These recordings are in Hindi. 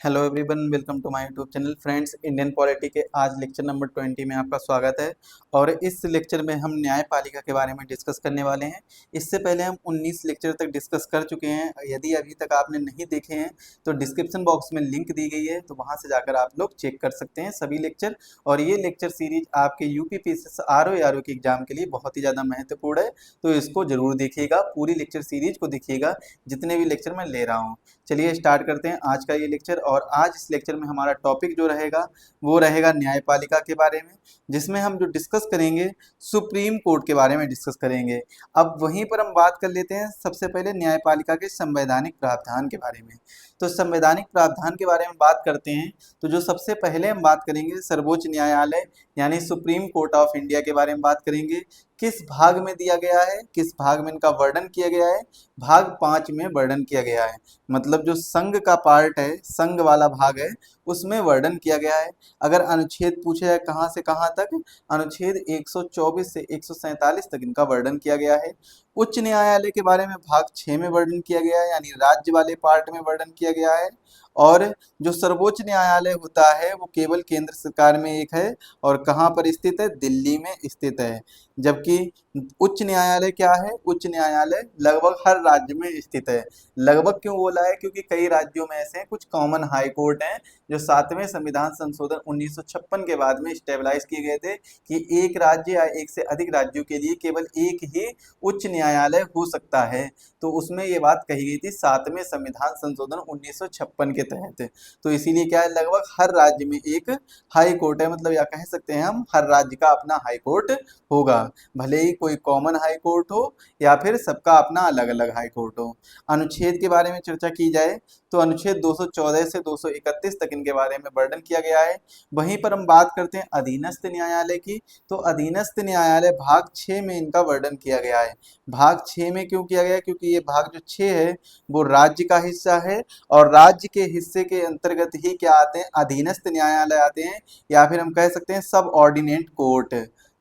Hello everyone, welcome to my YouTube channel. Friends, Indian polity के आज लेक्चर नंबर 20 में आपका स्वागत है। और इस लेक्चर में हम न्यायपालिका के बारे में डिस्कस करने वाले हैं। इससे पहले हम 19 लेक्चर तक डिस्कस कर चुके हैं। यदि अभी तक आपने नहीं देखे हैं तो डिस्क्रिप्शन बॉक्स में लिंक दी गई है, तो वहाँ से जाकर आप लोग चेक कर सकते हैं सभी लेक्चर। और ये लेक्चर सीरीज आपके यूपीपीएससी आरओ के एग्जाम के लिए बहुत ही ज़्यादा महत्वपूर्ण है, तो इसको जरूर देखिएगा, पूरी लेक्चर सीरीज को देखिएगा जितने भी लेक्चर मैं ले रहा हूँ। चलिए स्टार्ट करते हैं आज का ये लेक्चर। और आज इस लेक्चर में हमारा टॉपिक जो रहेगा वो रहेगा न्यायपालिका के बारे में, जिसमें हम जो डिस्कस करेंगे सुप्रीम कोर्ट के बारे में डिस्कस करेंगे। अब वहीं पर हम बात कर लेते हैं सबसे पहले न्यायपालिका के संवैधानिक प्रावधान के बारे में। तो संवैधानिक प्रावधान के बारे में बात करते हैं तो जो सबसे पहले हम बात करेंगे सर्वोच्च न्यायालय यानी सुप्रीम कोर्ट ऑफ इंडिया के बारे में बात करेंगे। किस भाग में दिया गया है, किस भाग में इनका वर्णन किया गया है? भाग 5 में वर्णन किया गया है। मतलब जो संघ का पार्ट है, संघ वाला भाग है, उसमें वर्णन किया गया है। अगर अनुच्छेद पूछे जाए कहाँ से कहाँ तक, अनुच्छेद 124 से 147 तक इनका वर्णन किया गया है। उच्च न्यायालय के बारे में भाग 6 में वर्णन किया गया है, यानी राज्य वाले पार्ट में वर्णन किया गया है। और जो सर्वोच्च न्यायालय होता है वो केवल केंद्र सरकार में एक है, और कहाँ पर स्थित है? दिल्ली में स्थित है। जबकि उच्च न्यायालय क्या है? उच्च न्यायालय लगभग हर राज्य में स्थित है। लगभग क्यों बोला है? क्योंकि कई राज्यों में ऐसे कुछ कॉमन हाई कोर्ट हैं जो 7वें संविधान संशोधन 1956 के बाद में स्टेबलाइज किए गए थे कि एक राज्य या एक से अधिक राज्यों के लिए केवल एक ही उच्च न्यायालय हो सकता है। तो उसमें ये बात कही गई थी 7वें संविधान संशोधन 1956 के तहत। तो इसीलिए क्या है, लगभग हर राज्य में एक हाई कोर्ट है। मतलब या कह सकते हैं हम, हर राज्य का अपना हाई कोर्ट होगा, भले ही कोई कॉमन हाई कोर्ट हो या फिर सबका अपना अलग अलग हाई कोर्ट हो। अनुच्छेद के बारे में चर्चा की जाए तो अनुच्छेद 214 से 231 तक इनके बारे में वर्णन किया गया है। वहीं पर हम बात करते हैं अधीनस्थ न्यायालय की, तो अधीनस्थ न्यायालय भाग 6 में इनका वर्णन किया गया है। भाग 6 में क्यों किया गया? क्योंकि ये भाग जो 6 है वो राज्य का हिस्सा है, और राज्य के हिस्से के अंतर्गत ही क्या आते हैं? अधीनस्थ न्यायालय आते हैं, या फिर हम कह सकते हैं सब ऑर्डिनेट कोर्ट।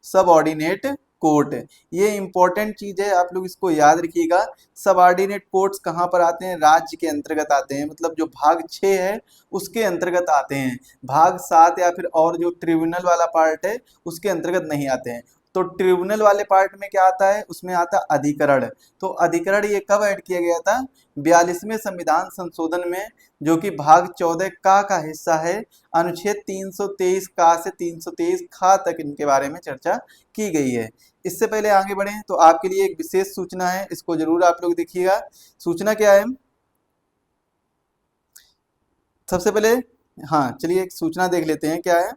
सब ऑर्डिनेट कोर्ट, ये इंपॉर्टेंट चीज है, आप लोग इसको याद रखिएगा। सबऑर्डिनेट कोर्ट्स कहाँ पर आते हैं? राज्य के अंतर्गत आते हैं। मतलब जो भाग 6 है उसके अंतर्गत आते हैं। भाग 7 या फिर और जो ट्रिब्यूनल वाला पार्ट है उसके अंतर्गत नहीं आते हैं। तो ट्रिब्यूनल वाले पार्ट में क्या आता है? उसमें आता है अधिकरण। तो अधिकरण ये कब ऐड किया गया था? 42वें संविधान संशोधन में, जो कि भाग 14 का हिस्सा है। अनुच्छेद 323 का से 323 खा तक इनके बारे में चर्चा की गई है। इससे पहले आगे बढ़ें तो आपके लिए एक विशेष सूचना है, इसको जरूर आप लोग देखिएगा। सूचना क्या है? सबसे पहले हाँ चलिए एक सूचना देख लेते हैं क्या है।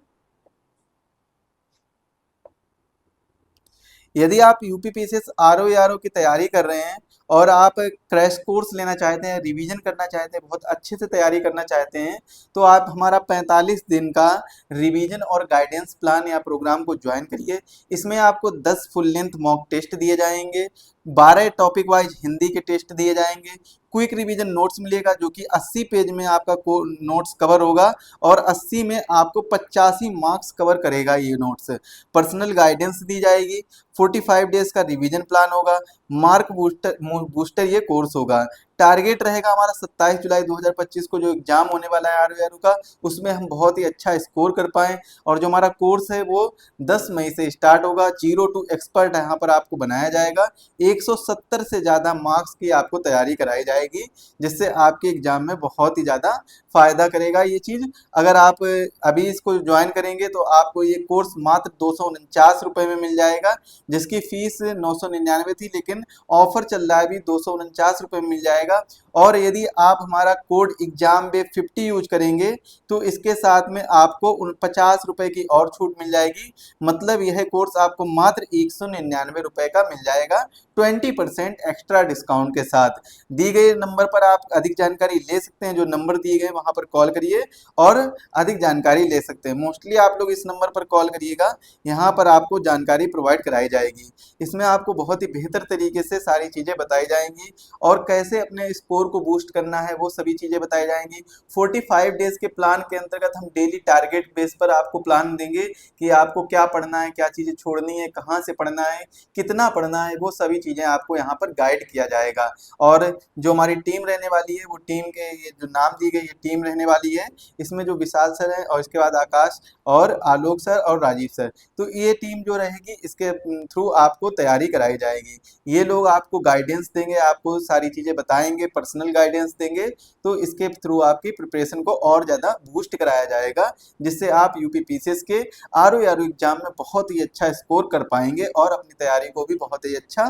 यदि आप यूपीपीएससी आरओ की तैयारी कर रहे हैं और आप क्रैश कोर्स लेना चाहते हैं, रिवीजन करना चाहते हैं, बहुत अच्छे से तैयारी करना चाहते हैं, तो आप हमारा 45 दिन का रिवीजन और गाइडेंस प्लान या प्रोग्राम को ज्वाइन करिए। इसमें आपको 10 फुल लेंथ मॉक टेस्ट दिए जाएंगे, 12 टॉपिक वाइज हिंदी के टेस्ट दिए जाएंगे, क्विक रिवीजन नोट्स मिलेगा जो कि 80 पेज में आपका नोट्स कवर होगा, और 80 में आपको 85 मार्क्स कवर करेगा ये नोट्स। पर्सनल गाइडेंस दी जाएगी, 45 डेज का रिवीजन प्लान होगा, मार्क बूस्टर ये कोर्स होगा। टारगेट रहेगा हमारा 27 जुलाई 2025 को जो एग्जाम होने वाला है आरओ का, उसमें हम बहुत ही अच्छा स्कोर कर पाएं। और जो हमारा कोर्स है वो 10 मई से स्टार्ट होगा। 0 टू एक्सपर्ट यहाँ पर आपको बनाया जाएगा। 170 से ज़्यादा मार्क्स की आपको तैयारी कराई जाएगी, जिससे आपके एग्जाम में बहुत ही ज़्यादा फायदा करेगा ये चीज़। अगर आप अभी इसको ज्वाइन करेंगे तो आपको ये कोर्स मात्र 249 रुपये में मिल जाएगा, जिसकी फीस 999 थी, लेकिन ऑफर चल रहा है अभी 249 रुपये में मिल जाएगा। और यदि आप हमारा कोड एग्जाम बे 50 यूज करेंगे तो इसके साथ में आपको 50 रुपये की और छूट मिल जाएगी। मतलब यह कोर्स आपको मात्र 199 रुपये का मिल जाएगा, 20% एक्स्ट्रा डिस्काउंट के साथ। दी गई नंबर पर आप अधिक जानकारी ले सकते हैं, जो नंबर दिए गए वहां पर कॉल करिए और अधिक जानकारी ले सकते हैं। मोस्टली आप लोग इस नंबर पर कॉल करिएगा, यहाँ पर आपको जानकारी प्रोवाइड कराई जाएगी। इसमें आपको बहुत ही बेहतर तरीके से सारी चीज़ें बताई जाएंगी, और कैसे अपने स्कोर स्कोर को बूस्ट करना है, वो सभी चीजें बताई जाएंगी। 45 डेज के प्लान के अंतर्गत हम डेली टारगेट बेस पर आपको प्लान देंगे कि आपको क्या पढ़ना है, क्या चीजें छोड़नी है, कहाँ से पढ़ना है, कितना पढ़ना है, वो सभी चीजें आपको यहाँ पर गाइड किया जाएगा। और जो हमारी टीम रहने वाली है, वो टीम के ये जो नाम दी गई ये टीम रहने वाली है, इसमें जो विशाल सर है और इसके बाद आकाश और आलोक सर और राजीव सर, तो ये टीम जो रहेगी इसके थ्रू आपको तैयारी कराई जाएगी। ये लोग आपको गाइडेंस देंगे, आपको सारी चीजें बताएंगे, पर्सनल गाइडेंस देंगे, तो इसके थ्रू आपकी प्रिपरेशन को और ज्यादा बूस्ट कराया जाएगा, जिससे आप यूपीपीसीएस के आरओ एग्जाम में बहुत ही अच्छा स्कोर कर पाएंगे और अपनी तैयारी को भी बहुत ही अच्छा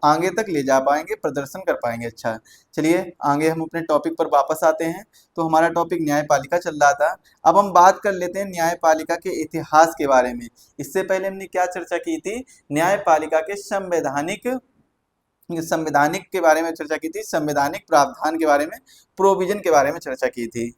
आगे तक ले जा पाएंगे, प्रदर्शन कर पाएंगे अच्छा। चलिए आगे हम अपने टॉपिक पर वापस आते हैं। तो हमारा टॉपिक न्यायपालिका चल रहा था। अब हम बात कर लेते हैं न्यायपालिका के इतिहास के बारे में। इससे पहले हमने क्या चर्चा की थी, न्यायपालिका के संवैधानिक के बारे में चर्चा की थी, संवैधानिक प्रावधान के बारे में, प्रोविजन के बारे में चर्चा की थी।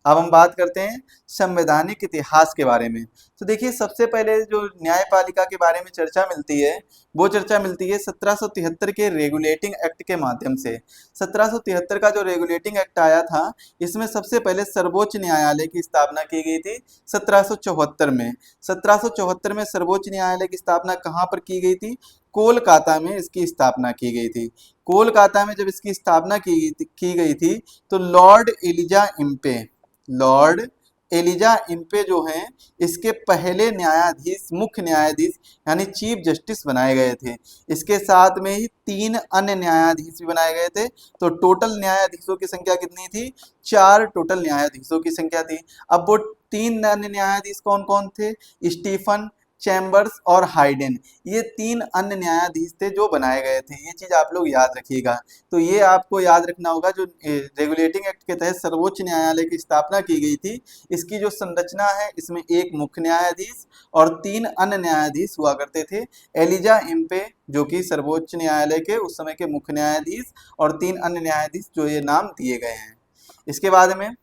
अब हम बात करते हैं संवैधानिक इतिहास के बारे में। तो देखिए सबसे पहले जो न्यायपालिका के बारे में चर्चा मिलती है, वो चर्चा मिलती है 1773 के रेगुलेटिंग एक्ट के माध्यम से। 1773 का जो रेगुलेटिंग एक्ट आया था, इसमें सबसे पहले सर्वोच्च न्यायालय की स्थापना की गई थी 1774 में। 1774 में सर्वोच्च न्यायालय की स्थापना कहाँ पर की गई थी? कोलकाता में इसकी स्थापना की गई थी। कोलकाता में जब इसकी स्थापना की गई थी तो लॉर्ड एलिजा इम्पे जो हैं, इसके पहले न्यायाधीश, मुख्य न्यायाधीश यानी चीफ जस्टिस बनाए गए थे। इसके साथ में ही 3 अन्य न्यायाधीश भी बनाए गए थे। तो टोटल न्यायाधीशों की संख्या कितनी थी? 4 टोटल न्यायाधीशों की संख्या थी। अब वो 3 अन्य न्यायाधीश कौन कौन थे? स्टीफन, चैम्बर्स और हाइडेन, ये 3 अन्य न्यायाधीश थे जो बनाए गए थे। ये चीज आप लोग याद रखिएगा। तो ये आपको याद रखना होगा, जो रेगुलेटिंग एक्ट के तहत सर्वोच्च न्यायालय की स्थापना की गई थी, इसकी जो संरचना है, इसमें एक मुख्य न्यायाधीश और 3 अन्य न्यायाधीश हुआ करते थे। एलिजा इम्पे जो कि सर्वोच्च न्यायालय के उस समय के मुख्य न्यायाधीश, और 3 अन्य न्यायाधीश जो ये नाम दिए गए हैं। इसके बाद में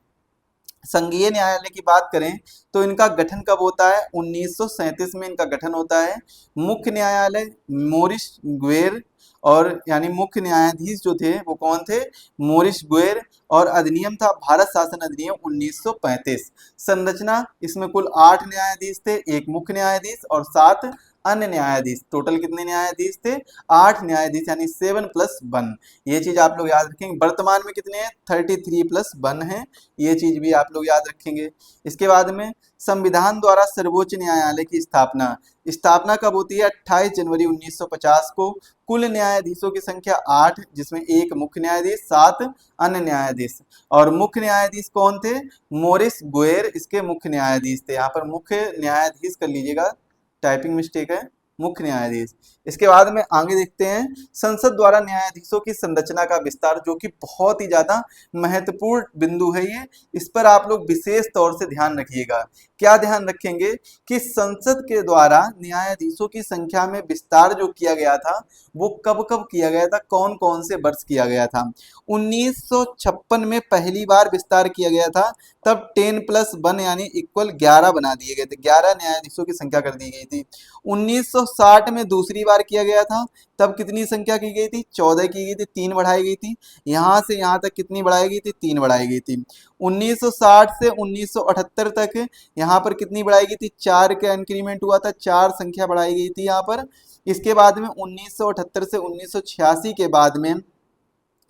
संघीय न्यायालय की बात करें तो इनका गठन कब होता है? 1937 में इनका गठन होता है। मुख्य न्यायालय मोरिस गुएर, और यानी मुख्य न्यायाधीश जो थे वो कौन थे? मोरिस गुएर। और अधिनियम था भारत शासन अधिनियम 1935। संरचना, इसमें कुल 8 न्यायाधीश थे, एक मुख्य न्यायाधीश और 7 अन्य न्यायाधीश। टोटल कितने न्यायाधीश थे? 8 न्यायाधीश, यानी 7+1। ये चीज आप लोग याद रखेंगे। वर्तमान में कितने हैं? 33+1 है। ये चीज भी आप लोग याद रखेंगे। इसके बाद में संविधान द्वारा सर्वोच्च न्यायालय की स्थापना कब होती है? 28 जनवरी 1950 को। कुल न्यायाधीशों की संख्या 8, जिसमें एक मुख्य न्यायाधीश, 7 अन्य न्यायाधीश। और मुख्य न्यायाधीश कौन थे? मोरिस गुएर इसके मुख्य न्यायाधीश थे। यहाँ पर मुख्य न्यायाधीश कर लीजिएगा, टाइपिंग मिस्टेक है, मुख्य न्यायाधीश। इसके बाद में आगे देखते हैं संसद द्वारा न्यायाधीशों की संरचना का विस्तार, जो कि बहुत ही ज्यादा महत्वपूर्ण बिंदु है ये। इस पर आप लोग विशेष तौर से ध्यान रखिएगा। क्या ध्यान रखेंगे कि संसद के द्वारा न्यायाधीशों की संख्या में विस्तार जो किया गया था, वो कब कब किया गया था, कौन कौन से वर्ष किया गया था? 1956 में पहली बार विस्तार किया गया था, तब 10+1 यानी इक्वल 11 बना दिए गए थे, 11 न्यायाधीशों की संख्या कर दी गई थी। 1960 में दूसरी बार किया गया था, तब कितनी संख्या की गई थी? 14 की गई थी, 3 बढ़ाई गई थी। यहाँ से यहाँ तक कितनी बढ़ाई गई थी? 3 बढ़ाई गई थी। 1960 से 1978 तक यहाँ पर कितनी बढ़ाई गई थी? 4 का इंक्रीमेंट हुआ था, 4 संख्या बढ़ाई गई थी यहाँ पर। इसके बाद में 1978 से 1986 के बाद में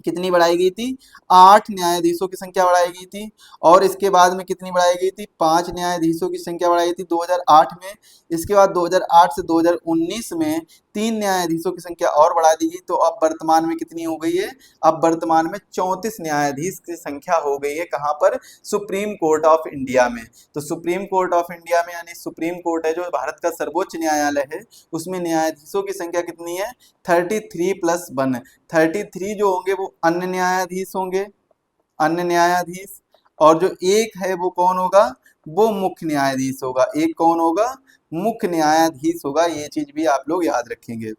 कितनी बढ़ाई गई थी? 8 न्यायाधीशों की संख्या बढ़ाई गई थी। और इसके बाद में कितनी बढ़ाई गई थी? 5 न्यायाधीशों की संख्या बढ़ाई थी 2008 में। इसके बाद 2008 से 2019 में 3 न्यायाधीशों की संख्या और बढ़ा दी गई। तो अब वर्तमान में कितनी हो गई है? अब वर्तमान में 34 न्यायाधीश की संख्या हो गई है। कहाँ पर? सुप्रीम कोर्ट ऑफ इंडिया में। तो सुप्रीम कोर्ट ऑफ इंडिया में, यानी सुप्रीम कोर्ट है जो भारत का सर्वोच्च न्यायालय है, उसमें न्यायाधीशों की संख्या कितनी है? 33+1। 33 जो होंगे वो अन्य न्यायाधीश होंगे, अन्य न्यायाधीश। और जो एक है वो कौन होगा? वो मुख्य न्यायाधीश होगा। एक कौन होगा? मुख्य न्यायाधीश होगा। ये चीज भी आप लोग याद रखेंगे।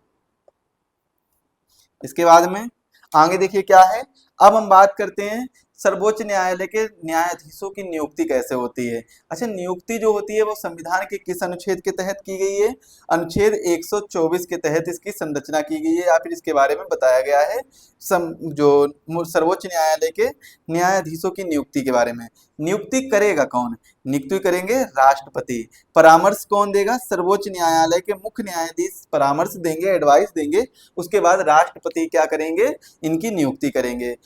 इसके बाद में आगे देखिए क्या है। अब हम बात करते हैं सर्वोच्च न्यायालय के न्यायाधीशों की नियुक्ति कैसे होती है। अच्छा, नियुक्ति जो होती है वो संविधान के किस अनुच्छेद के तहत की गई है? अनुच्छेद 124 के तहत इसकी संरचना की गई है या फिर इसके बारे में बताया गया है। जो सर्वोच्च न्यायालय के न्यायाधीशों की नियुक्ति के बारे में। नियुक्ति करेगा कौन? नियुक्ति करेंगे राष्ट्रपति। परामर्श कौन देगा? सर्वोच्च न्यायालय के मुख्य न्यायाधीश परामर्श देंगे, एडवाइस देंगे। उसके बाद राष्ट्रपति क्या करेंगे? इनकी नियुक्ति करेंगे।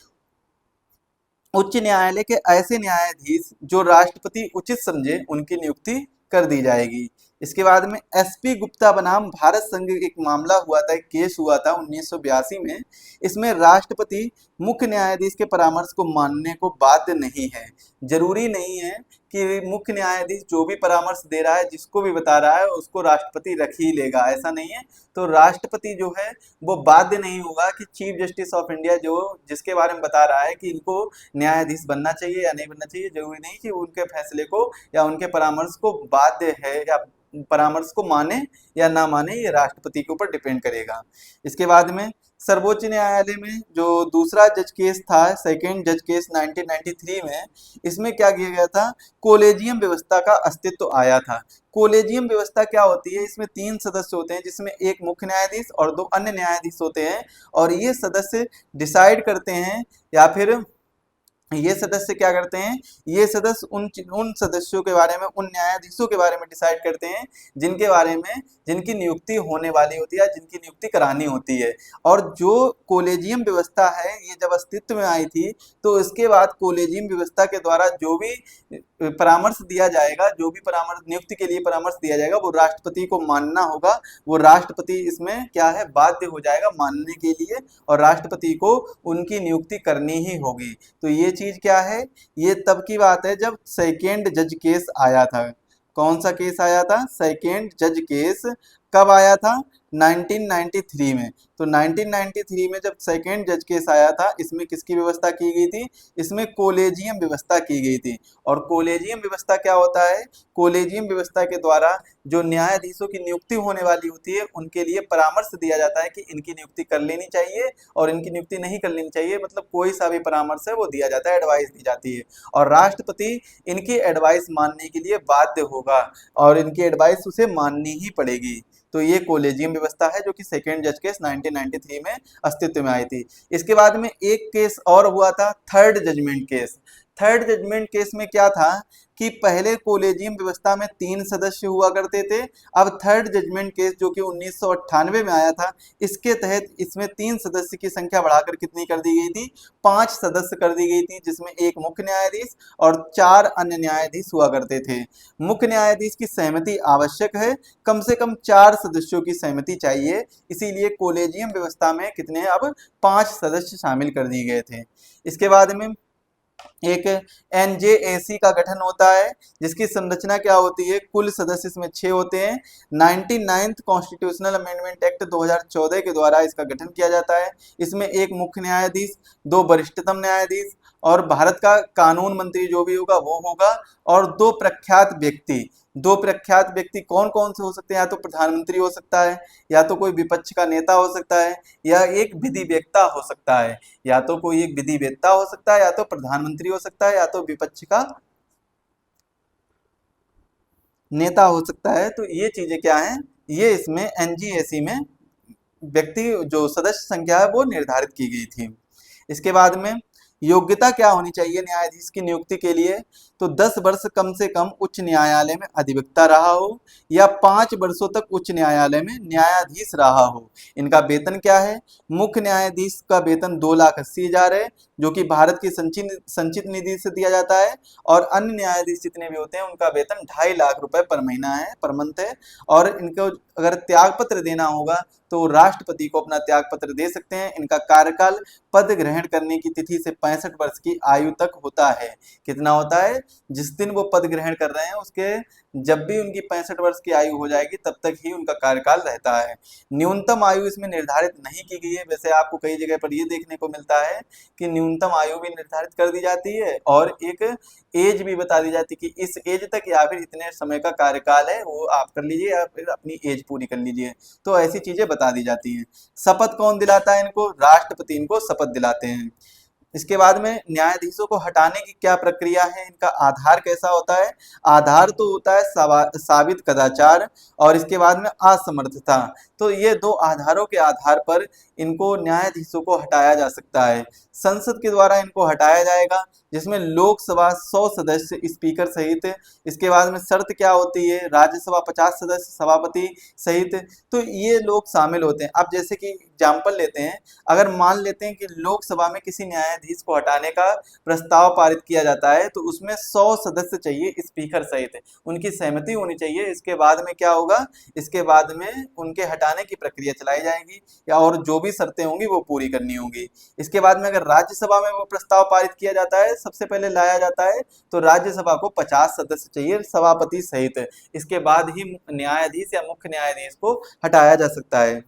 उच्च न्यायालय के ऐसे न्यायाधीश जो राष्ट्रपति उचित समझे उनकी नियुक्ति कर दी जाएगी। इसके बाद में एसपी गुप्ता बनाम भारत संघ एक मामला हुआ था, एक केस हुआ था 1982 में। इसमें राष्ट्रपति मुख्य न्यायाधीश के परामर्श को मानने को बाध्य नहीं है। जरूरी नहीं है कि मुख्य न्यायाधीश जो भी परामर्श दे रहा है, जिसको भी बता रहा है, उसको राष्ट्रपति रख ही लेगा, ऐसा नहीं है। तो राष्ट्रपति जो है वो बाध्य नहीं होगा कि चीफ जस्टिस ऑफ इंडिया जो जिसके बारे में बता रहा है कि इनको न्यायाधीश बनना चाहिए या नहीं बनना चाहिए, जरूरी नहीं कि उनके फैसले को या उनके परामर्श को बाध्य है या परामर्श को माने या ना माने, ये राष्ट्रपति के ऊपर डिपेंड करेगा। इसके बाद में सर्वोच्च न्यायालय में जो दूसरा जज केस था, सेकेंड जज केस 1993 में, इसमें क्या किया गया था? कोलेजियम व्यवस्था का अस्तित्व आया था। कोलेजियम व्यवस्था क्या होती है? इसमें 3 सदस्य होते हैं, जिसमें एक मुख्य न्यायाधीश और 2 अन्य न्यायाधीश होते हैं, और ये सदस्य डिसाइड करते हैं या फिर ये सदस्य क्या करते हैं? ये सदस्य उन सदस्यों के बारे में, उन न्यायाधीशों के बारे में डिसाइड करते हैं जिनके बारे में जिनकी नियुक्ति होने वाली होती है, जिनकी नियुक्ति करानी होती है। और जो कोलेजियम व्यवस्था है, ये जब अस्तित्व में आई थी तो इसके बाद कोलेजियम व्यवस्था के द्वारा जो भी परामर्श दिया जाएगा, जो भी परामर्श नियुक्ति के लिए परामर्श दिया जाएगा, वो राष्ट्रपति को मानना होगा। वो राष्ट्रपति इसमें क्या है? बाध्य हो जाएगा मानने के लिए, और राष्ट्रपति को उनकी नियुक्ति करनी ही होगी। तो ये चीज क्या है? ये तब की बात है जब सेकेंड जज केस आया था। कौन सा केस आया था? सेकेंड जज केस कब आया था? 1993 में। तो 1993 में जब सेकेंड जज केस आया था, इसमें किसकी व्यवस्था की गई थी? इसमें कोलेजियम व्यवस्था की गई थी। और कोलेजियम व्यवस्था क्या होता है? कोलेजियम व्यवस्था के द्वारा जो न्यायाधीशों की नियुक्ति होने वाली होती है, उनके लिए परामर्श दिया जाता है कि इनकी नियुक्ति कर लेनी चाहिए और इनकी नियुक्ति नहीं कर लेनी चाहिए। मतलब कोई सा भी परामर्श है वो दिया जाता है, एडवाइस दी जाती है, और राष्ट्रपति इनकी एडवाइस मानने के लिए बाध्य होगा और इनकी एडवाइस उसे माननी ही पड़ेगी। तो ये कोलेजियम व्यवस्था है जो कि सेकेंड जज केस 1993 में अस्तित्व में आई थी। इसके बाद में एक केस और हुआ था, third judgement case. Third judgement case में क्या था कि पहले कोलेजियम व्यवस्था में 3 सदस्य हुआ करते थे। अब थर्ड जजमेंट केस जो कि 1998 में आया था, इसके तहत इसमें 3 सदस्य की संख्या बढ़ाकर कितनी कर दी गई थी? 5 सदस्य कर दी गई थी, जिसमें एक मुख्य न्यायाधीश और 4 अन्य न्यायाधीश हुआ करते थे। मुख्य न्यायाधीश की सहमति आवश्यक है, कम से कम 4 सदस्यों की सहमति चाहिए, इसीलिए कोलेजियम व्यवस्था में कितने अब 5 सदस्य शामिल कर दिए गए थे। इसके बाद में एक एनजेएसी का गठन होता है, जिसकी संरचना क्या होती है? कुल सदस्य इसमें 6 होते हैं। 99th कॉन्स्टिट्यूशनल अमेंडमेंट एक्ट 2014 के द्वारा इसका गठन किया जाता है। इसमें एक मुख्य न्यायाधीश, 2 वरिष्ठतम न्यायाधीश और भारत का कानून मंत्री जो भी होगा वो होगा, और 2 प्रख्यात व्यक्ति। 2 प्रख्यात व्यक्ति कौन कौन से हो सकते हैं? या तो प्रधानमंत्री हो सकता है, या तो कोई विपक्ष का नेता हो सकता है, या एक विधिवेत्ता हो सकता है। या तो कोई एक विधिवेत्ता हो सकता है, या तो प्रधानमंत्री हो सकता है, या तो विपक्ष का नेता हो सकता है। तो ये चीजें क्या हैं? ये इसमें एनजीएसी में व्यक्ति जो सदस्य संख्या है वो निर्धारित की गई थी। इसके बाद में योग्यता क्या होनी चाहिए न्यायाधीश की नियुक्ति के लिए? तो 10 वर्ष कम से कम उच्च न्यायालय में अधिवक्ता रहा हो या 5 वर्षों तक उच्च न्यायालय में न्यायाधीश रहा हो। इनका वेतन क्या है? मुख्य न्यायाधीश का वेतन 2,80,000 है, जो कि भारत की संचित निधि से दिया जाता है, और अन्य न्यायाधीश जितने भी होते हैं उनका वेतन 2.5 लाख रुपए पर महीना है, पर मंथ है। और इनको अगर त्यागपत्र देना होगा तो राष्ट्रपति को अपना त्यागपत्र दे सकते हैं। इनका कार्यकाल पद ग्रहण करने की तिथि से 65 वर्ष की आयु तक होता है। कितना होता है? जिस दिन वो पद ग्रहण कर रहे हैं उसके जब भी उनकी 65 वर्ष की आयु हो जाएगी तब तक ही उनका कार्यकाल रहता है। न्यूनतम आयु इसमें निर्धारित नहीं की गई है। वैसे आपको कई जगह पर ये देखने को मिलता है कि न्यूनतम आयु भी निर्धारित कर दी जाती है और एक एज भी बता दी जाती है कि इस एज तक या फिर इतने समय का कार्यकाल है, वो आप कर लीजिए या फिर अपनी एज पूरी कर लीजिए। तो ऐसी चीजें बता दी जाती हैं। शपथ कौन दिलाता है इनको? राष्ट्रपति इनको शपथ दिलाते हैं। इसके बाद में न्यायाधीशों को हटाने की क्या प्रक्रिया है, इनका आधार कैसा होता है। आधार तो होता है साबित कदाचार और इसके बाद में असमर्थता। तो ये दो आधारों के आधार पर इनको न्यायाधीशों को हटाया जा सकता है। संसद के द्वारा इनको हटाया जाएगा, जिसमें लोकसभा 100 सदस्य स्पीकर सहित। इसके बाद में शर्त क्या होती है, राज्यसभा 50 सदस्य सभापति सहित। तो ये लोग शामिल होते हैं। अब जैसे कि एग्जाम्पल लेते हैं, अगर मान लेते हैं कि लोकसभा में किसी न्यायाधीश को हटाने का प्रस्ताव पारित किया जाता है, तो उसमें 100 सदस्य चाहिए स्पीकर सहित, उनकी सहमति होनी चाहिए। इसके बाद में क्या होगा, इसके बाद में उनके हटाने की प्रक्रिया चलाई जाएगी या और जो भी शर्तें होंगी वो पूरी करनी होगी। इसके बाद में अगर राज्यसभा में वो प्रस्ताव पारित किया जाता है, सबसे पहले लाया जाता है, तो राज्यसभा को 50 सदस्य चाहिए सभापति सहित। इसके बाद ही न्यायाधीश या मुख्य न्यायाधीश को हटाया जा सकता है।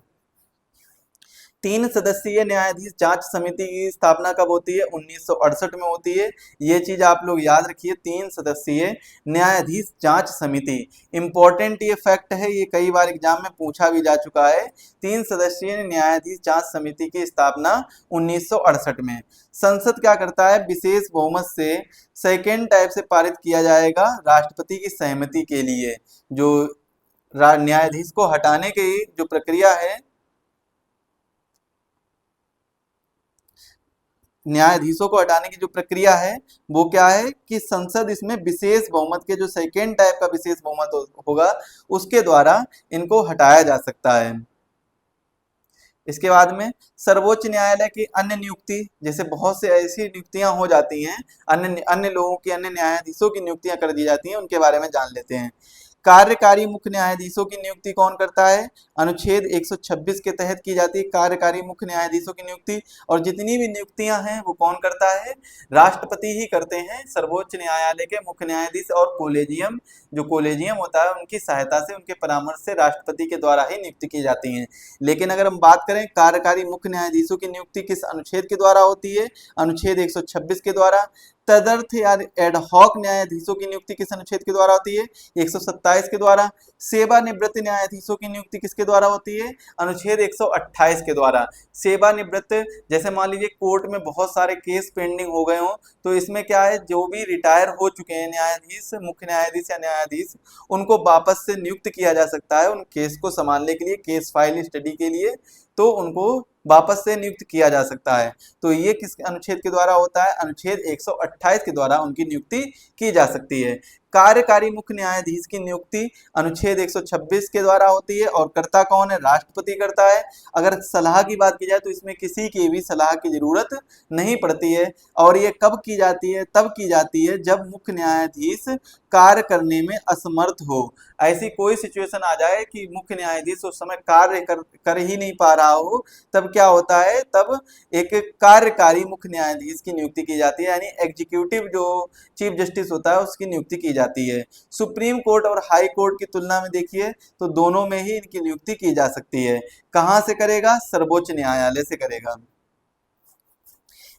3 सदस्यीय न्यायाधीश जांच समिति की स्थापना कब होती है, 1968 में होती है। ये चीज आप लोग याद रखिए, 3 सदस्यीय न्यायाधीश जांच समिति। इंपॉर्टेंट ये फैक्ट है, ये कई बार एग्जाम में पूछा भी जा चुका है। 3 सदस्यीय न्यायाधीश जांच समिति की स्थापना 1968 में। संसद क्या करता है, विशेष बहुमत से सेकेंड टाइप से पारित किया जाएगा राष्ट्रपति की सहमति के लिए। जो न्यायाधीश को हटाने की जो प्रक्रिया है, न्यायाधीशों को हटाने की जो प्रक्रिया है वो क्या है कि संसद इसमें विशेष बहुमत के, जो सेकेंड टाइप का विशेष बहुमत होगा, उसके द्वारा इनको हटाया जा सकता है। इसके बाद में सर्वोच्च न्यायालय की अन्य नियुक्ति, जैसे बहुत से ऐसी नियुक्तियां हो जाती हैं, अन्य अन्य लोगों की, अन्य न्यायाधीशों की नियुक्तियां कर दी जाती हैं, उनके बारे में जान लेते हैं। कार्यकारी मुख्य न्यायाधीशों की नियुक्ति कौन करता है, अनुच्छेद 126 के तहत की जाती है कार्यकारी मुख्य न्यायाधीशों की नियुक्ति। और जितनी भी नियुक्तियां हैं वो कौन करता है, राष्ट्रपति ही करते हैं। सर्वोच्च न्यायालय के मुख्य न्यायाधीश और कोलेजियम, जो कोलेजियम होता है, उनकी सहायता से, उनके परामर्श से राष्ट्रपति के द्वारा ही नियुक्ति की जाती है। लेकिन अगर हम बात करें कार्यकारी मुख्य न्यायाधीशों की नियुक्ति किस अनुच्छेद के द्वारा होती है, अनुच्छेद 126 के द्वारा। तदर्थ या एडहॉक न्यायाधीशों की नियुक्ति किस अनुच्छेद के द्वारा होती है, 127 के द्वारा। सेवानिवृत्त न्यायाधीशों की नियुक्ति किसके द्वारा होती है, अनुच्छेद 128 के द्वारा। सेवानिवृत्त, जैसे मान लीजिए कोर्ट में बहुत सारे केस पेंडिंग हो गए हों, तो इसमें क्या है, जो भी रिटायर हो चुके हैं न्यायाधीश, मुख्य न्यायाधीश या न्यायाधीश, उनको वापस से नियुक्त किया जा सकता है उन केस को संभालने के लिए, केस फाइल स्टडी के लिए, तो उनको वापस से नियुक्त किया जा सकता है। तो ये किस अनुच्छेद के द्वारा होता है, अनुच्छेद 128 के द्वारा उनकी नियुक्ति की जा सकती है। कार्यकारी मुख्य न्यायाधीश की नियुक्ति अनुच्छेद 126 के द्वारा होती है और करता कौन है, राष्ट्रपति करता है। अगर सलाह की बात की जाए तो इसमें किसी की भी सलाह की जरूरत नहीं पड़ती है। और ये कब की जाती है, तब की जाती है जब मुख्य न्यायाधीश कार्य करने में असमर्थ हो। ऐसी कोई सिचुएशन आ जाए कि मुख्य न्यायाधीश उस समय कार्य कर ही नहीं पा रहा हो, तब क्या होता है, तब एक कार्यकारी मुख्य न्यायाधीश की नियुक्ति की जाती है, यानी एग्जीक्यूटिव जो चीफ जस्टिस होता है उसकी नियुक्ति की जाती है। सुप्रीम कोर्ट और हाई कोर्ट की तुलना में देखिए तो दोनों में ही इनकी नियुक्ति की जा सकती है। कहां से करेगा, सर्वोच्च न्यायालय से करेगा।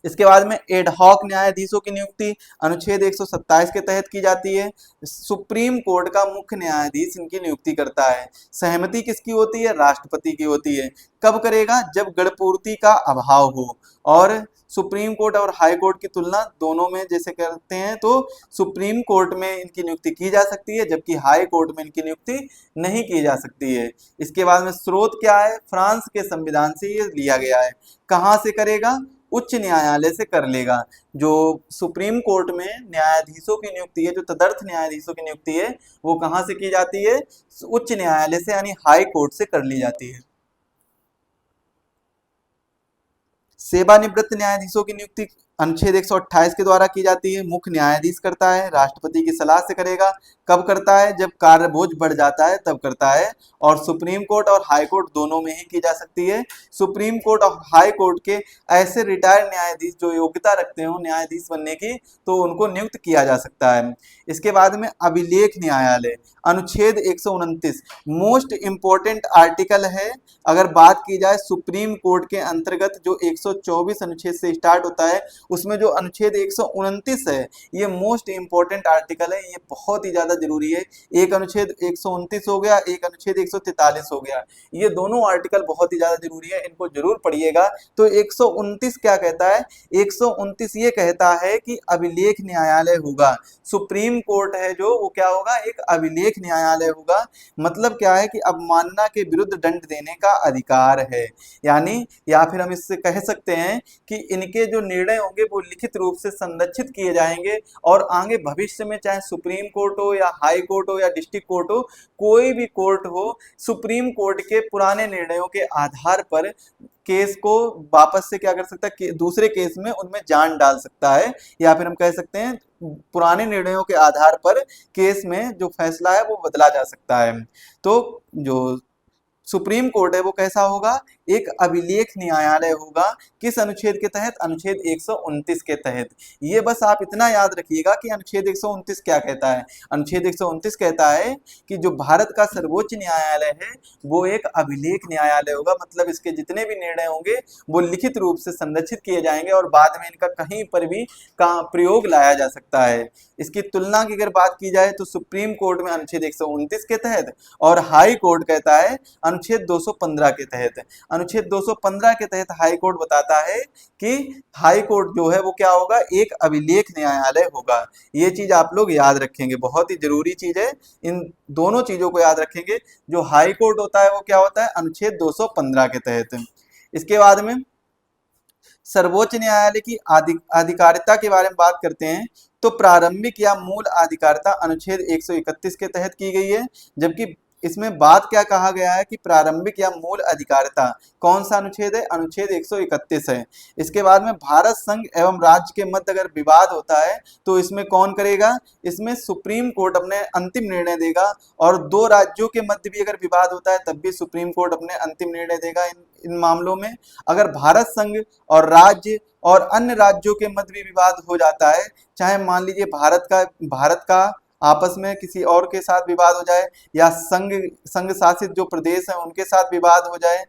इसके बाद में एडहॉक न्यायाधीशों की नियुक्ति अनुच्छेद 127 के तहत की जाती है। सुप्रीम कोर्ट का मुख्य न्यायाधीश इनकी नियुक्ति करता है। सहमति किसकी होती है, राष्ट्रपति की होती है। कब करेगा, जब गणपूर्ति का अभाव हो। और सुप्रीम कोर्ट और हाई कोर्ट की तुलना दोनों में जैसे करते हैं, तो सुप्रीम कोर्ट में इनकी नियुक्ति की जा सकती है, जबकि हाई कोर्ट में इनकी नियुक्ति नहीं की जा सकती है। इसके बाद में स्रोत क्या है, फ्रांस के संविधान से ये लिया गया है। कहाँ से करेगा, उच्च न्यायालय से कर लेगा। जो सुप्रीम कोर्ट में न्यायाधीशों की नियुक्ति है, जो तदर्थ न्यायाधीशों की नियुक्ति है, वो कहां से की जाती है, उच्च न्यायालय से, यानी हाई कोर्ट से कर ली जाती है। सेवानिवृत्त न्यायाधीशों की नियुक्ति अनुच्छेद 128 के द्वारा की जाती है। मुख्य न्यायाधीश करता है, राष्ट्रपति की सलाह से करेगा। कब करता है, जब कार्य बोझ बढ़ जाता है तब करता है। और सुप्रीम कोर्ट और हाई कोर्ट दोनों में ही की जा सकती है। सुप्रीम कोर्ट और हाई कोर्ट के ऐसे रिटायर्ड न्यायाधीश जो योग्यता रखते हो न्यायाधीश बनने की, तो उनको नियुक्त किया जा सकता है। इसके बाद में अभिलेख न्यायालय अनुच्छेद 129 मोस्ट इंपोर्टेंट आर्टिकल है। अगर बात की जाए सुप्रीम कोर्ट के अंतर्गत जो 124 अनुच्छेद से स्टार्ट होता है उसमें जो अनुच्छेद 129 है ये मोस्ट इंपॉर्टेंट आर्टिकल है, ये बहुत ही ज्यादा जरूरी है। एक अनुच्छेद 129 हो गया, एक अनुच्छेद 143 हो गया, ये दोनों आर्टिकल बहुत ही ज्यादा जरूरी है, इनको जरूर पढ़िएगा। तो 129 क्या कहता है? 129 ये कहता है कि अभिलेख न्यायालय होगा, सुप्रीम कोर्ट है जो वो क्या होगा? एक अभिलेख न्यायालय होगा। मतलब क्या है कि अवमानना के विरुद्ध दंड देने का अधिकार है, यानी या फिर हम इससे कह सकते हैं कि इनके जो निर्णय होंगे वो लिखित रूप से संरक्षित किए जाएंगे और आगे भविष्य में चाहे सुप्रीम कोर्ट हो या हाई कोर्ट हो या डिस्ट्रिक्ट कोर्ट हो, कोई भी कोर्ट हो, सुप्रीम कोर्ट के पुराने निर्णयों के आधार पर केस को वापस से क्या कर सकता है कि दूसरे केस में उनमें जान डाल सकता है, या फिर हम कह सकते हैं पुराने निर्णयों के आधार पर केस में जो फैसला है वो बदला जा सकता है। तो जो सुप्रीम कोर्ट है वो कैसा होगा? एक अभिलेख न्यायालय होगा। किस अनुच्छेद के तहत? अनुच्छेद 129 के तहत। ये बस आप इतना याद रखिएगा कि अनुच्छेद 129 क्या कहता है। अनुच्छेद 129 कहता है कि जो भारत का सर्वोच्च न्यायालय है वो एक अभिलेख न्यायालय होगा, मतलब इसके जितने भी निर्णय होंगे वो लिखित रूप से संरक्षित किए जाएंगे और बाद में इनका कहीं पर भी का प्रयोग लाया जा सकता है। इसकी तुलना की अगर बात की जाए तो सुप्रीम कोर्ट में अनुच्छेद 129 के तहत और हाई कोर्ट कहता है अनुच्छेद 215 के तहत। अनुच्छेद 215 के तहत हाई कोर्ट बताता है कि हाई कोर्ट जो है वो क्या होगा? एक अभिलेख न्यायालय होगा। ये चीज आप लोग याद रखेंगे, बहुत ही जरूरी चीज है, इन दोनों चीजों को याद रखेंगे। जो हाई कोर्ट होता है वो क्या होता है? अनुच्छेद 215 के तहत। इसके बाद में सर्वोच्च न्यायालय की अधिकारिता के बारे में बात करते हैं तो प्रारंभिक या मूल अधिकारिता अनुच्छेद 131 के तहत की गई है, जबकि इसमें बात क्या कहा गया है कि प्रारंभिक या मूल अधिकारिता कौन सा अनुच्छेद है? अनुच्छेद 131 है। इसके बाद में भारत संघ एवं राज्य के मध्य अगर विवाद होता है तो इसमें कौन करेगा? इसमें सुप्रीम कोर्ट अपने अंतिम निर्णय देगा, और दो राज्यों के मध्य भी अगर विवाद होता है तब भी सुप्रीम कोर्ट अपने अंतिम निर्णय देगा इन मामलों में। अगर भारत संघ और राज्य और अन्य राज्यों के मध्य भी विवाद हो जाता है, चाहे मान लीजिए भारत का आपस में किसी और के साथ विवाद हो जाए, या संघ शासित जो प्रदेश है उनके साथ विवाद हो जाए,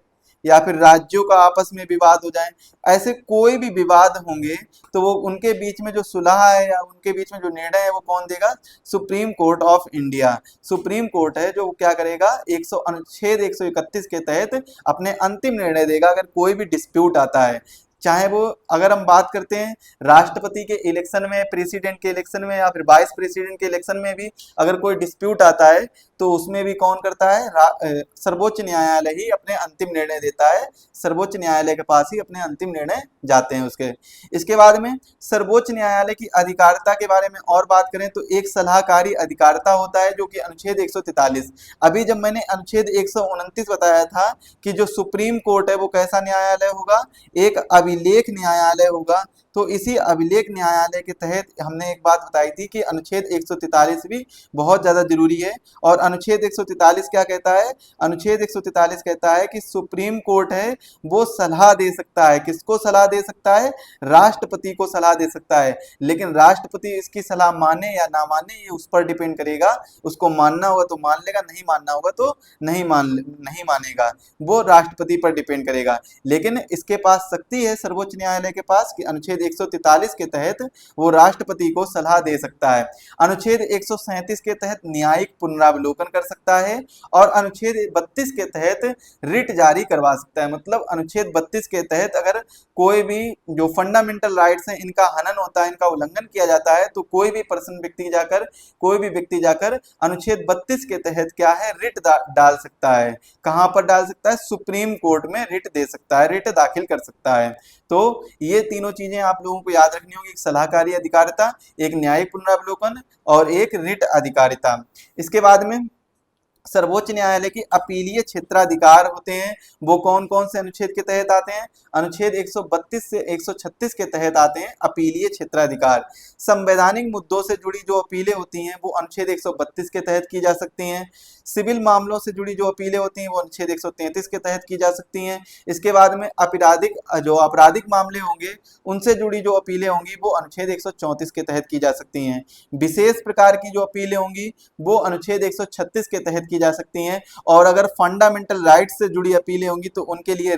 या फिर राज्यों का आपस में विवाद हो जाए, ऐसे कोई भी विवाद होंगे तो वो उनके बीच में जो सुलह है या उनके बीच में जो निर्णय है वो कौन देगा? Supreme court of India. Supreme court है जो क्या करेगा? अनुच्छेद 131 के तहत अपने अंतिम निर्णय देगा अगर कोई भी डिस्प्यूट आता है। चाहे वो, अगर हम बात करते हैं राष्ट्रपति के इलेक्शन में, प्रेसिडेंट के इलेक्शन में, या फिर वाइस प्रेसिडेंट के इलेक्शन में भी अगर कोई डिस्प्यूट आता है तो उसमें भी कौन करता है? सर्वोच्च न्यायालय ही अपने अंतिम निर्णय देता है, सर्वोच्च न्यायालय के पास ही अपने अंतिम निर्णय जाते हैं उसके। इसके बाद में सर्वोच्च न्यायालय की अधिकारिता के बारे में और बात करें तो एक सलाहकारी अधिकारिता होता है जो कि अनुच्छेद 143। अभी जब मैंने अनुच्छेद 129 बताया था कि जो सुप्रीम कोर्ट है वो कैसा न्यायालय होगा? एक अभिलेख न्यायालय होगा। तो इसी अभिलेख न्यायालय के तहत हमने एक बात बताई थी कि अनुच्छेद 143 भी बहुत ज्यादा जरूरी है। और अनुच्छेद 143 क्या कहता है? अनुच्छेद 143 कहता है कि सुप्रीम कोर्ट है वो सलाह दे सकता है। किसको सलाह दे सकता है? राष्ट्रपति को सलाह दे सकता है, लेकिन राष्ट्रपति इसकी सलाह माने या ना माने ये उस पर डिपेंड करेगा। उसको मानना होगा तो मान लेगा, नहीं मानना होगा तो नहीं मानेगा, वो राष्ट्रपति पर डिपेंड करेगा। लेकिन इसके पास शक्ति है सर्वोच्च न्यायालय के पास कि अनुच्छेद 143 के तहत वो राष्ट्रपति को सलाह दे सकता है। अनुच्छेद 137 के तहत न्यायिक पुनरावलोकन कर सकता है, और अनुच्छेद 32 के तहत रिट जारी करवा सकता है। मतलब अनुच्छेद 32 के तहत अगर कोई भी जो फंडामेंटल राइट्स हैं इनका हनन होता है, इनका उल्लंघन किया जाता है, तो कोई भी व्यक्ति जाकर अनुच्छेद 32 के तहत क्या है? रिट डाल सकता है। कहां पर डाल सकता है? सुप्रीम कोर्ट में रिट दे सकता है, रिट दाखिल कर सकता है। तो ये तीनों चीजें आप लोगों को याद रखनी होगी, एक सलाहकारी अधिकारिता, एक न्यायिक पुनरावलोकन और एक रिट अधिकारिता। इसके बाद में सर्वोच्च न्यायालय की अपीलीय क्षेत्राधिकार होते हैं, वो कौन कौन से अनुच्छेद के तहत आते हैं? अनुच्छेद 132 से 136 के तहत आते हैं अपीलीय क्षेत्राधिकार। संवैधानिक मुद्दों से जुड़ी जो अपीलें होती हैं वो अनुच्छेद 132 के तहत की जा सकती हैं। सिविल मामलों से जुड़ी जो अपीलें होती हैं वो अनुच्छेद 133 के तहत की जा सकती हैं। इसके बाद में आपराधिक मामले होंगे उनसे जुड़ी जो अपीलें होंगी वो अनुच्छेद 134 के तहत की जा सकती हैं। विशेष प्रकार की जो अपीलें होंगी वो अनुच्छेद 136 के तहत की जा सकती हैं। और अगर फंडामेंटल राइट्स से जुड़ी अपीलें होंगी तो उनके लिए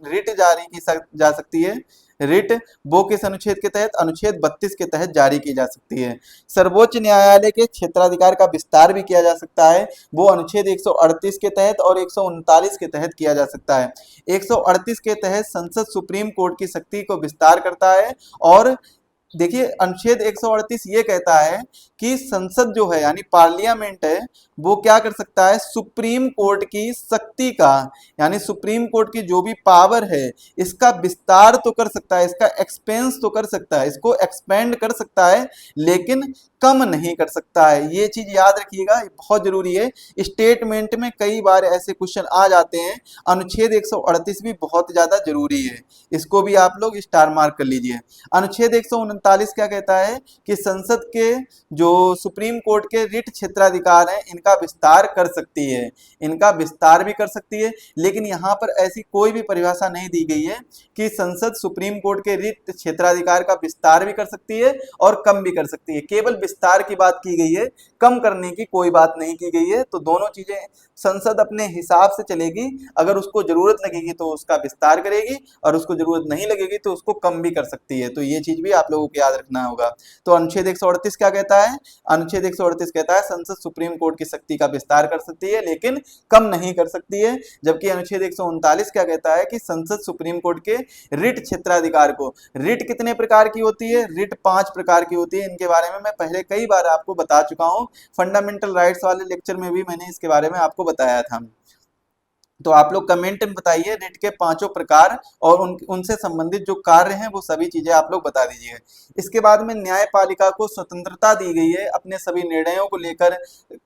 रिट जारी की जा सकती है, रिट वो किस अनुच्छेद के तहत, अनुच्छेद 32 के तहत जारी की जा सकती है। सर्वोच्च न्यायालय के क्षेत्राधिकार का विस्तार भी किया जा सकता है, वो अनुच्छेद 138 के तहत और 139 के तहत किया जा सकता है। 138 के तहत संसद सुप्रीम कोर्ट की शक्ति को विस्तार करता है, और देखिए अनुच्छेद 138 ये कहता है कि संसद जो है यानी पार्लियामेंट है, वो क्या कर सकता है, सुप्रीम कोर्ट की शक्ति का, यानी सुप्रीम कोर्ट की जो भी पावर है इसका विस्तार तो कर सकता है, इसका एक्सपेंस तो कर सकता है, इसको एक्सपेंड कर सकता है, लेकिन कम नहीं कर सकता है। ये चीज याद रखिएगा, बहुत जरूरी है। स्टेटमेंट में कई बार ऐसे क्वेश्चन आ जाते हैं, अनुच्छेद 138 भी बहुत ज्यादा जरूरी है, इसको भी आप लोग स्टार मार्क कर लीजिए। अनुच्छेद 139 क्या कहता है कि संसद के जो सुप्रीम कोर्ट के रिट क्षेत्राधिकार हैं इनका विस्तार कर सकती है, इनका विस्तार भी कर सकती है, लेकिन यहाँ पर ऐसी कोई भी परिभाषा नहीं दी गई है कि संसद सुप्रीम कोर्ट के रिट क्षेत्राधिकार का विस्तार भी कर सकती है और कम भी कर सकती है। केवल विस्तार की बात की गई है, कम करने की कोई बात नहीं की गई है। तो दोनों चीजें संसद अपने हिसाब से चलेगी, अगर उसको जरूरत लगेगी तो उसका विस्तार करेगी और उसको जरूरत नहीं लगेगी तो उसको कम भी कर सकती है। तो ये चीज भी आप लोगों को याद रखना होगा। तो अनुच्छेद 138 क्या कहता है, अनुच्छेद 138 कहता है संसद सुप्रीम कोर्ट की शक्ति का विस्तार कर सकती है लेकिन कम नहीं कर सकती है। जबकि अनुच्छेद 139 क्या कहता है कि संसद सुप्रीम कोर्ट के रिट क्षेत्राधिकार को, रिट कितने प्रकार की होती है, रिट 5 प्रकार की होती है। इनके बारे में मैं पहले कई बार आपको बता चुका हूं, फंडामेंटल राइट्स वाले लेक्चर में भी मैंने इसके बारे में आपको बताया था। तो आप लोग कमेंट में बताइए रिट के 5 प्रकार और उनसे संबंधित जो कार्य हैं वो सभी चीजें आप लोग बता दीजिए। इसके बाद में न्यायपालिका को स्वतंत्रता दी गई है अपने सभी निर्णयों को लेकर,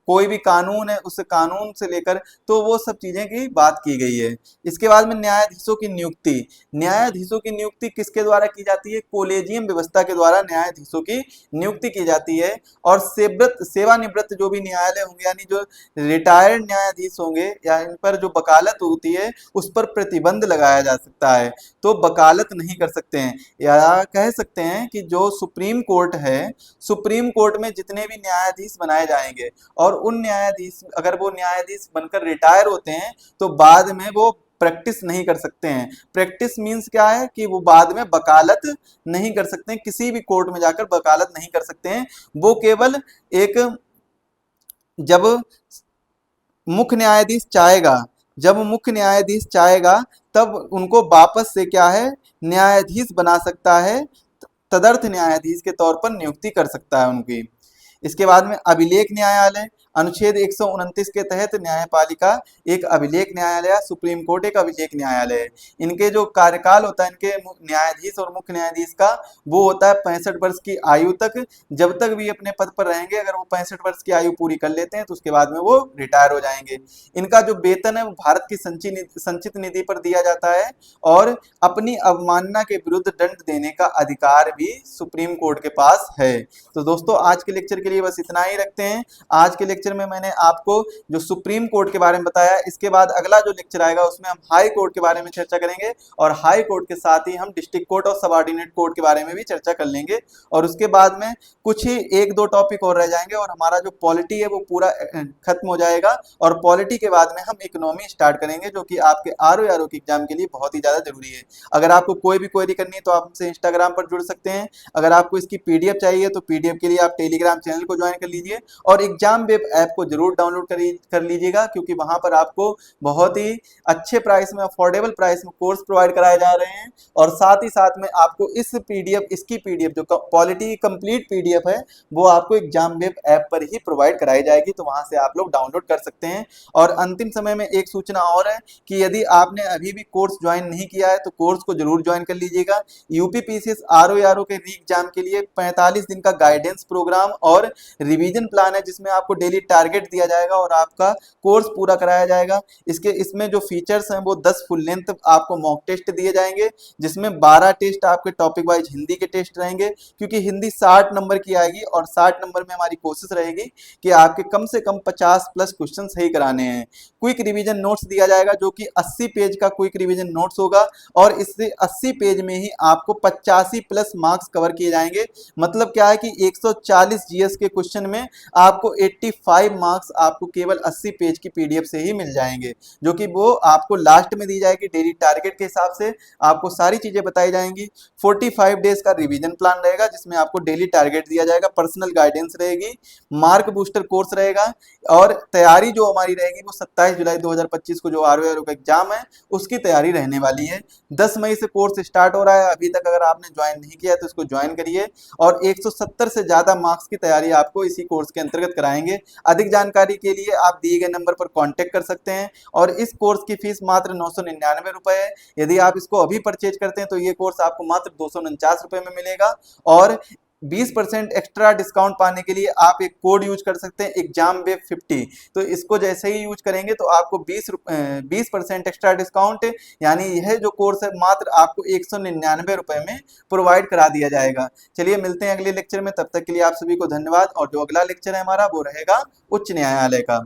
कोई भी कानून है उस कानून से लेकर, तो वो सब चीजें की बात की गई है। इसके बाद में न्यायाधीशों की नियुक्ति, न्यायाधीशों की नियुक्ति किसके द्वारा की जाती है, कोलेजियम व्यवस्था के द्वारा न्यायाधीशों की नियुक्ति की जाती है। और सेवानिवृत्त जो भी न्यायालय होंगे, यानी जो रिटायर्ड न्यायाधीश होंगे या इन पर जो वकालत होती है उस पर प्रतिबंध लगाया जा सकता है, तो वकालत नहीं कर सकते हैं। या कह सकते हैं कि जो सुप्रीम कोर्ट है, सुप्रीम कोर्ट में जितने भी न्यायाधीश बनाए जाएंगे और उन न्यायाधीश अगर वो न्यायाधीश बनकर रिटायर होते हैं तो बाद में वो प्रैक्टिस नहीं कर सकते हैं। प्रैक्टिस मींस क्या है कि वो बाद में वकालत नहीं कर सकते हैं, किसी भी कोर्ट में जाकर वकालत नहीं कर सकते हैं। वो केवल एक जब मुख्य न्यायाधीश चाहेगा, जब मुख्य न्यायाधीश चाहेगा तब उनको वापस से क्या है, न्यायाधीश बना सकता है, तदर्थ न्यायाधीश के तौर पर नियुक्ति कर सकता है उनकी। इसके बाद में अभिलेख न्यायालय, अनुच्छेद 129 के तहत न्यायपालिका एक अभिलेख न्यायालय है, सुप्रीम कोर्ट एक अभिलेख न्यायालय है। इनके जो कार्यकाल होता है इनके न्यायाधीश और मुख्य न्यायाधीश का, वो होता है 65 वर्ष की आयु तक। जब तक भी अपने पद पर रहेंगे, अगर वो 65 वर्ष की आयु पूरी कर लेते हैं तो उसके बाद में वो रिटायर हो जाएंगे। इनका जो वेतन है वो भारत की संचित निधि पर दिया जाता है और अपनी अवमानना के विरुद्ध दंड देने का अधिकार भी सुप्रीम कोर्ट के पास है। तो दोस्तों आज के लेक्चर के लिए बस इतना ही रखते हैं। आज के लेक्चर में मैंने आपको जो सुप्रीम कोर्ट के बारे में बताया, इसके बाद अगला जो लेक्चर आएगा उसमें हम हाई कोर्ट के बारे में चर्चा करेंगे और हाई कोर्ट के साथ ही हम डिस्ट्रिक्ट कोर्ट और सबऑर्डिनेट कोर्ट के बारे में भी चर्चा कर लेंगे। और उसके बाद में कुछ ही 1-2 टॉपिक और रह जाएंगे और हमारा जो पॉलिटी है वो पूरा खत्म हो जाएगा। और पॉलिटी के बाद में हम इकोनॉमी स्टार्ट करेंगे, जो कि आपके आरओ के एग्जाम के लिए बहुत ही ज्यादा जरूरी है। अगर आपको कोई भी क्वेरी करनी है तो आप हमसे इंस्टाग्राम पर जुड़ सकते हैं। अगर आपको इसकी पीडीएफ चाहिए तो पीडीएफ के लिए आप टेलीग्राम चैनल को ज्वाइन कर लीजिए और एग्जाम वेब ऐप को जरूर डाउनलोड कर लीजिएगा, क्योंकि वहां पर आपको बहुत ही अच्छे प्राइस में, अफोर्डेबल प्राइस में कोर्स प्रोवाइड कराए जा रहे हैं। और साथ ही साथ में आपको इसकी पीडीएफ जो पॉलिटी की कंप्लीट पीडीएफ है वो आपको एग्जाम वेब ऐप पर ही प्रोवाइड कराई जाएगी, तो वहां से आप लोग डाउनलोड कर सकते हैं। और अंतिम समय में एक सूचना और है कि यदि आपने अभी भी कोर्स ज्वाइन नहीं किया है तो कोर्स को जरूर ज्वाइन कर लीजिएगा। यूपी पीसीएस आरओ के री एग्जाम के लिए 45 दिन का गाइडेंस प्रोग्राम और रिवीजन प्लान है, जिसमें आपको डेली टारगेट दिया जाएगा और आपका कोर्स पूरा कराया जाएगा। इसमें जो फीचर्स हैं वो 10 फुल लेंथ आपको मॉक टेस्ट दिए जाएंगे, जिसमें 12 टेस्ट आपके टॉपिक वाइज हिंदी के टेस्ट रहेंगे, क्योंकि हिंदी 60 नंबर की आएगी और 60 नंबर में हमारी कोशिश रहेगी कि आपके कम से कम 50 प्लस क्वेश्चन सही कराने हैं। क्विक रिवीजन नोट्स दिया जाएगा जो कि 80 पेज का क्विक रिवीजन नोट्स होगा और इससे 80 पेज में ही आपको 85 प्लस मार्क्स कवर किए जाएंगे। मतलब क्या है कि 140 जीएस के क्वेश्चन में आपको 85 5 मार्क्स आपको केवल 80 पेज की पीडीएफ से ही मिल जाएंगे, जो कि वो आपको लास्ट में दी जाएगी। डेली टारगेट के हिसाब से आपको सारी चीजें बताई जाएंगी। 45 डेज का रिवीजन प्लान रहेगा, जिसमें आपको डेली टारगेट दिया जाएगा, पर्सनल गाइडेंस रहेगी, मार्क बूस्टर कोर्स रहेगा, और तैयारी जो हमारी रहेगी वो 27 जुलाई 2025 को जो आरओआर का एग्जाम है उसकी तैयारी रहने वाली है। 10 मई से कोर्स स्टार्ट हो रहा है। अभी तक अगर आपने ज्वाइन नहीं किया तो इसको ज्वाइन करिए, और 170 से ज्यादा मार्क्स की तैयारी आपको इसी कोर्स के अंतर्गत कराएंगे। अधिक जानकारी के लिए आप दिए गए नंबर पर कांटेक्ट कर सकते हैं, और इस कोर्स की फीस मात्र 999 रुपए है। यदि आप इसको अभी परचेज करते हैं तो ये कोर्स आपको मात्र 249 रुपए में मिलेगा, और 20% एक्स्ट्रा डिस्काउंट पाने के लिए आप एक कोड यूज कर सकते हैं, एग्जाम वे 50। तो इसको जैसे ही यूज करेंगे तो आपको 20% एक्स्ट्रा डिस्काउंट, यानी यह जो कोर्स है मात्र आपको 199 रुपए में प्रोवाइड करा दिया जाएगा। चलिए मिलते हैं अगले लेक्चर में, तब तक के लिए आप सभी को धन्यवाद। और जो अगला लेक्चर है हमारा वो रहेगा उच्च न्यायालय का।